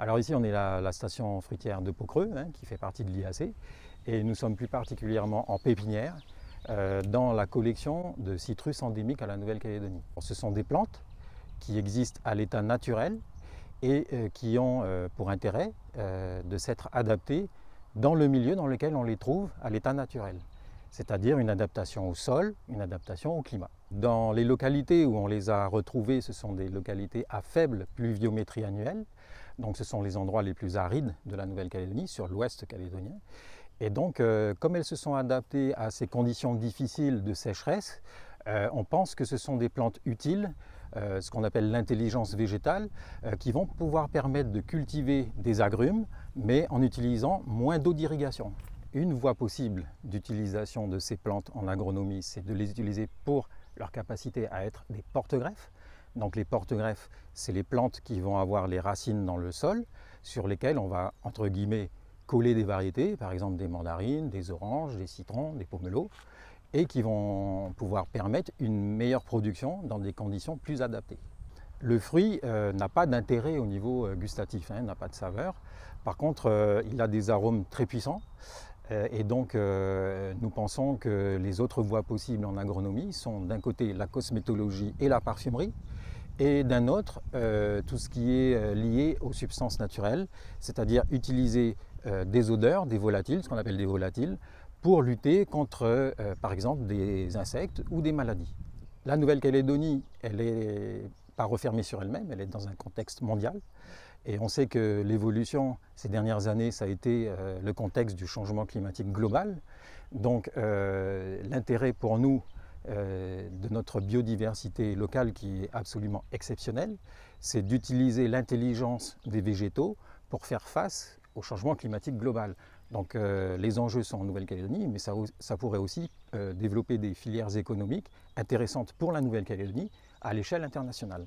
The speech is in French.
Alors ici, on est la station fruitière de Pau-Creux, hein, qui fait partie de l'IAC, et nous sommes plus particulièrement en pépinière, dans la collection de citrus endémiques à la Nouvelle-Calédonie. Ce sont des plantes qui existent à l'état naturel et qui ont pour intérêt de s'être adaptées dans le milieu dans lequel on les trouve à l'état naturel, c'est-à-dire une adaptation au sol, une adaptation au climat. Dans les localités où on les a retrouvées, ce sont des localités à faible pluviométrie annuelle, donc ce sont les endroits les plus arides de la Nouvelle-Calédonie, sur l'ouest calédonien. Et donc, comme elles se sont adaptées à ces conditions difficiles de sécheresse, on pense que ce sont des plantes utiles, ce qu'on appelle l'intelligence végétale, qui vont pouvoir permettre de cultiver des agrumes, mais en utilisant moins d'eau d'irrigation. Une voie possible d'utilisation de ces plantes en agronomie, c'est de les utiliser pour leur capacité à être des porte-greffes. Donc les porte-greffes, c'est les plantes qui vont avoir les racines dans le sol, sur lesquelles on va, entre guillemets, coller des variétés, par exemple des mandarines, des oranges, des citrons, des pomelos, et qui vont pouvoir permettre une meilleure production dans des conditions plus adaptées. Le fruit n'a pas d'intérêt au niveau gustatif, hein, n'a pas de saveur. Par contre, il a des arômes très puissants. Et donc, nous pensons que les autres voies possibles en agronomie sont d'un côté la cosmétologie et la parfumerie, et d'un autre, tout ce qui est lié aux substances naturelles, c'est-à-dire utiliser des odeurs, des volatiles, ce qu'on appelle des volatiles, pour lutter contre, par exemple, des insectes ou des maladies. La Nouvelle-Calédonie, elle n'est pas refermée sur elle-même, elle est dans un contexte mondial. Et on sait que l'évolution ces dernières années, ça a été le contexte du changement climatique global. Donc l'intérêt pour nous de notre biodiversité locale qui est absolument exceptionnelle, c'est d'utiliser l'intelligence des végétaux pour faire face au changement climatique global. Donc les enjeux sont en Nouvelle-Calédonie, mais ça pourrait aussi développer des filières économiques intéressantes pour la Nouvelle-Calédonie à l'échelle internationale.